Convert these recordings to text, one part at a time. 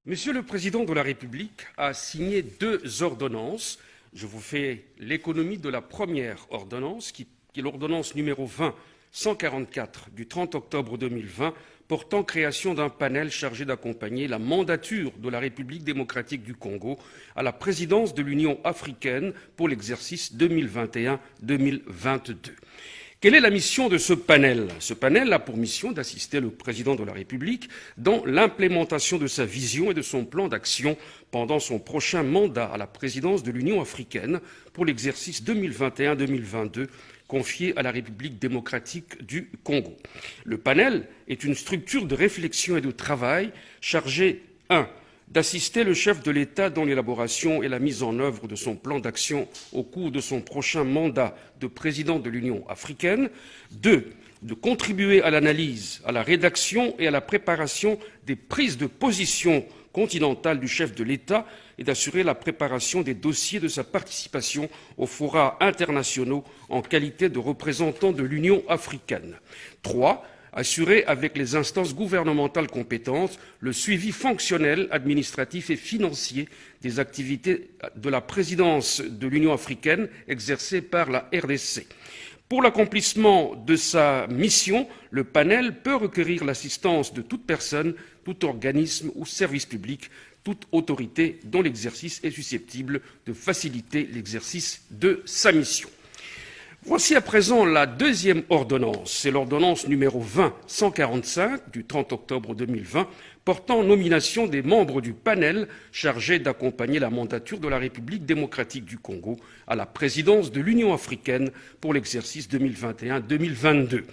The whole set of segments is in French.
Monsieur le Président de la République a signé 2 ordonnances. Je vous fais l'économie de la première ordonnance, qui est l'ordonnance numéro 20-144 du 30 octobre 2020, portant création d'un panel chargé d'accompagner la mandature de la République démocratique du Congo à la présidence de l'Union africaine pour l'exercice 2021-2022. Quelle est la mission de ce panel? Ce panel a pour mission d'assister le président de la République dans l'implémentation de sa vision et de son plan d'action pendant son prochain mandat à la présidence de l'Union africaine pour l'exercice 2021-2022 confié à la République démocratique du Congo. Le panel est une structure de réflexion et de travail chargée 1. D'assister le chef de l'État dans l'élaboration et la mise en œuvre de son plan d'action au cours de son prochain mandat de président de l'Union africaine. 2. De contribuer à l'analyse, à la rédaction et à la préparation des prises de position continentales du chef de l'État et d'assurer la préparation des dossiers de sa participation aux forats internationaux en qualité de représentant de l'Union africaine. 3. Assurer avec les instances gouvernementales compétentes le suivi fonctionnel, administratif et financier des activités de la présidence de l'Union africaine exercée par la RDC. Pour l'accomplissement de sa mission, le panel peut requérir l'assistance de toute personne, tout organisme ou service public, toute autorité dont l'exercice est susceptible de faciliter l'exercice de sa mission. Voici à présent la deuxième ordonnance, c'est l'ordonnance numéro 20-145 du 30 octobre 2020 portant nomination des membres du panel chargé d'accompagner la mandature de la République démocratique du Congo à la présidence de l'Union africaine pour l'exercice 2021-2022.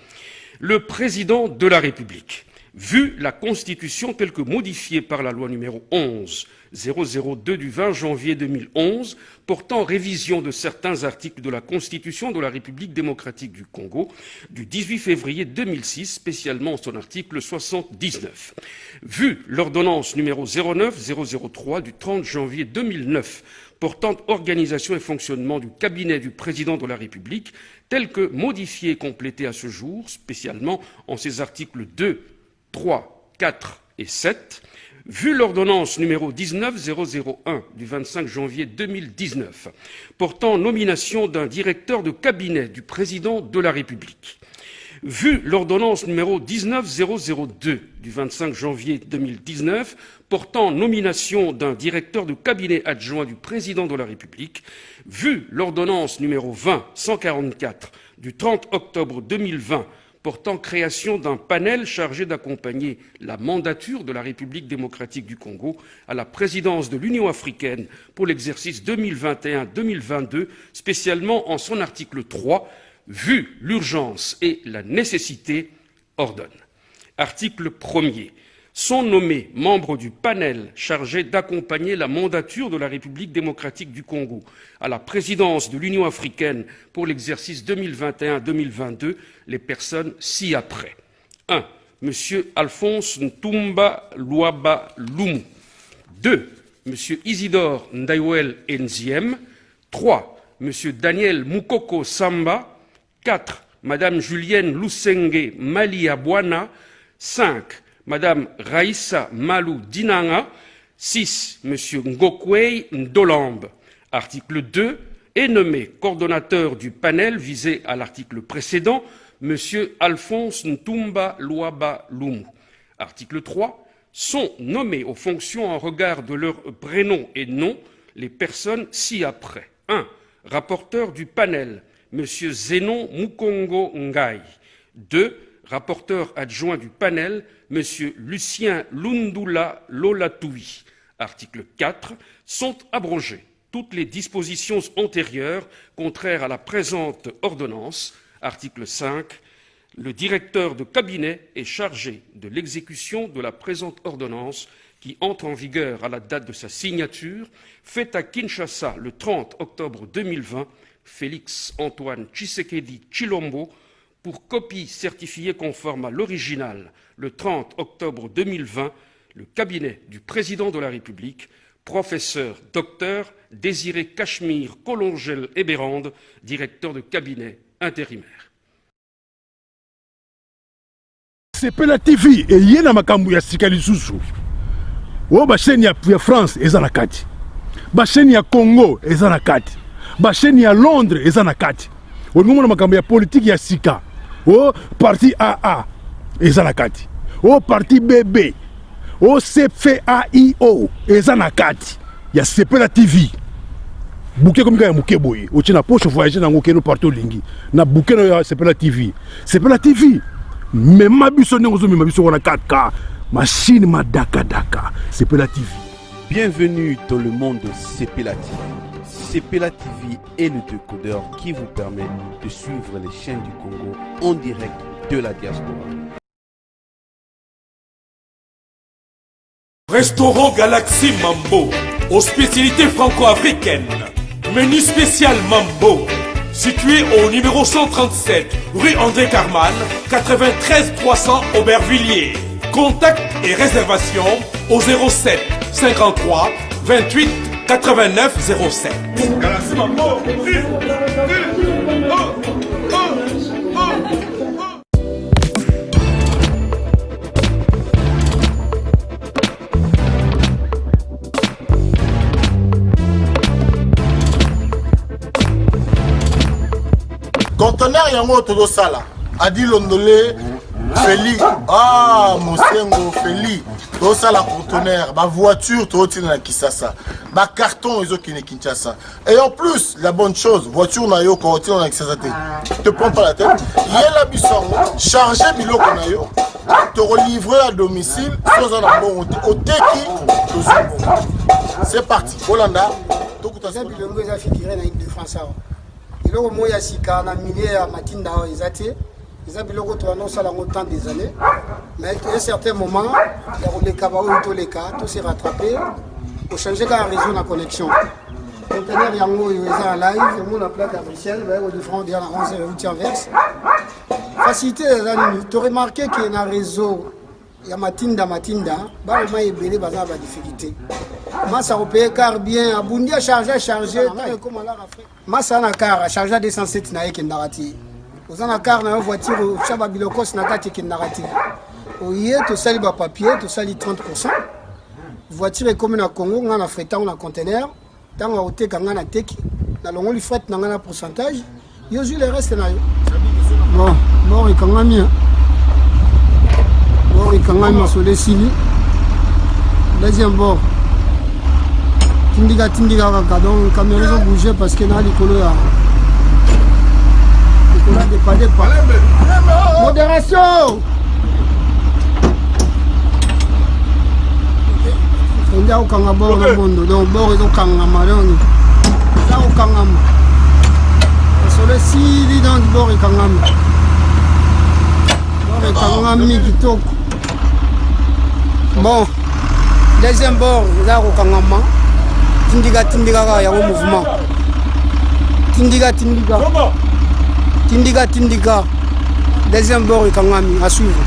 Le président de la République, vu la Constitution telle que modifiée par la loi numéro 11-002 du 20 janvier 2011, portant révision de certains articles de la Constitution de la République démocratique du Congo, du 18 février 2006, spécialement son article 79. Vu l'ordonnance numéro 09-003 du 30 janvier 2009, portant organisation et fonctionnement du cabinet du président de la République, telle que modifiée et complétée à ce jour, spécialement en ses articles 2, 3, 4 et 7, vu l'ordonnance numéro 19-001 du 25 janvier 2019, portant nomination d'un directeur de cabinet du président de la République, vu l'ordonnance numéro 19-002 du 25 janvier 2019, portant nomination d'un directeur de cabinet adjoint du président de la République, vu l'ordonnance numéro 20-144 du 30 octobre 2020, portant création d'un panel chargé d'accompagner la mandature de la République démocratique du Congo à la présidence de l'Union africaine pour l'exercice 2021-2022, spécialement en son article 3, vu l'urgence et la nécessité, ordonne. Article 1er. Sont nommés membres du panel chargé d'accompagner la mandature de la République démocratique du Congo à la présidence de l'Union africaine pour l'exercice 2021-2022 les personnes ci-après. 1. Monsieur Alphonse Ntumba Luaba Lumu. 2. Monsieur Isidore Ndaiwel Nziem. 3. Monsieur Daniel Mukoko Samba. 4. Madame Julienne Lusenge Maliabwana. 5. Madame Raïssa Malou Dinanga. 6. Monsieur Ngokwei Ndolambe. Article 2. Est nommé coordonnateur du panel visé à l'article précédent, Monsieur Alphonse Ntumba Luaba Lumu. Article 3. Sont nommés aux fonctions en regard de leur prénom et nom les personnes ci-après. 1. Rapporteur du panel, Monsieur Zénon Mukongo Ngai. 2. Rapporteur adjoint du panel, Monsieur Lucien Lundula Lolatouhi. Article 4. Sont abrogées toutes les dispositions antérieures contraires à la présente ordonnance. Article 5. Le directeur de cabinet est chargé de l'exécution de la présente ordonnance qui entre en vigueur à la date de sa signature, faite à Kinshasa le 30 octobre 2020, Félix Antoine Tshisekedi Tshilombo, pour copie certifiée conforme à l'original le 30 octobre 2020, le cabinet du président de la République, professeur docteur Désiré Cachemire Colongel Ebérande, directeur de cabinet intérimaire. Sepela TV eyena makambo ya sika lisusu Oh, ba chaîne ya France eza na kati. Ba chaîne ya Congo eza na kati. Ba chaîne ya Londres eza na kati. Olingomona makambo ya politique ya sika. Oh, parti AA eza na kati. Oh, parti BB. Oh, CFAIO eza na kati. Ya Sepela TV. Bouquet comme ya muke boye. O tina poche voyager na ngokeno partout lingi. Na bouquet na Sepela TV. Sepela TV. Mais ma biso nengozo ma biso wana 4K. Machine ma daka daka. Sepela TV. Bienvenue dans le monde de Sepela TV. Sepela TV est le décodeur qui vous permet de suivre les chaînes du Congo en direct de la diaspora. Restaurant Galaxy Mambo, aux spécialités franco-africaines. Menu spécial Mambo, situé au numéro 137, rue André Carman, 93 300 Aubervilliers. Contact et réservation au 07 53 28 89 07. Galaxy Mambo. Conteneur yango todo sala adi londolé Feli Mosengo Feli todo sala conteneur ba voiture todo tina na Kisasa ba carton ezo kine Kinshasa et en plus la bonne chose voiture na yo ko tina na Kisasa te prends pas la tête yela bisango charger biloko na yo te relivrer à domicile sans un bon oteki to c'est parti Holanda to kutasa bilongo eza figuré na Ile-de-France. Biloko moya sika na milieu ya matinda ezate eza biloko to annonce la temps des années mais à un certain moment ya koleka ba oyo toleka to se rattraper pour changer ka réseau na connexion conteneur yango eza en live mon la plaque à Bruxelles ba au différent dia na 11 verse facilité tu remarqué que na réseau ya matinda ba ma ebele baza ba difficulté massa opé car bien abundi a charger comme la Afrique massa na car charger 207 na yeke ndarati ozana car na voiture chaba bilokos na kati ke ndarati oye to sali ba papier to sali 30% voiture comme na Congo nga na fretant na conteneur tanga oteka nga na teki na longoli fret na nga na pourcentage yo ju le reste na yo bon ikangami Kangami sur les Sili. Deuxième bord. Tindiga donc caméra ont bougé parce que dans l'écolo là. L'écolo dépanné pas. Modération. On a au Kangabor le monde donc bord ils ont Kangama donc. Là au Kangama. Sur les Sili dans le bord et Kangama. Kangami kitoko. Bon, deuxième bord, là au Kangama. Tindiga il y a un mouvement. Tindiga. Deuxième bord, Kangami, à suivre.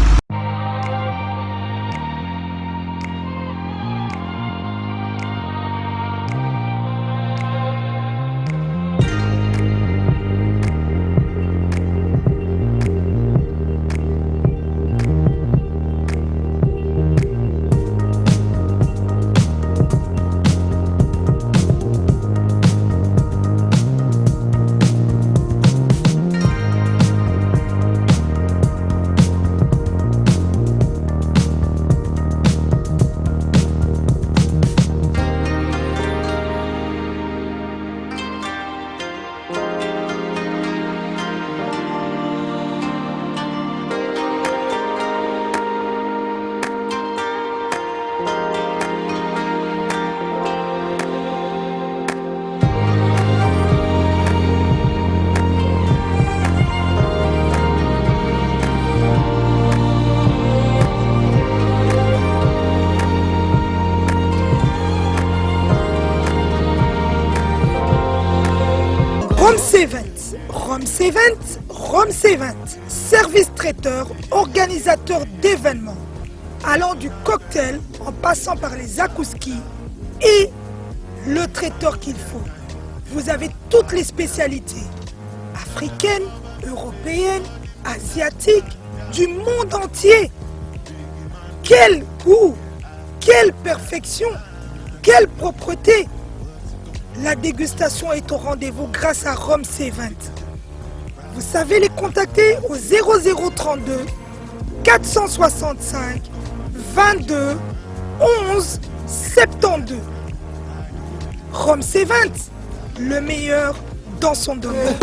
Rome C20, service traiteur, organisateur d'événements, allant du cocktail en passant par les akouski et le traiteur qu'il faut. Vous avez toutes les spécialités, africaines, européennes, asiatiques, du monde entier. Quel goût! Quelle perfection! Quelle propreté! La dégustation est au rendez-vous grâce à Rome C20. Vous savez les contacter au 0032 465 22 11 72. Rome C20, le meilleur dans son domaine.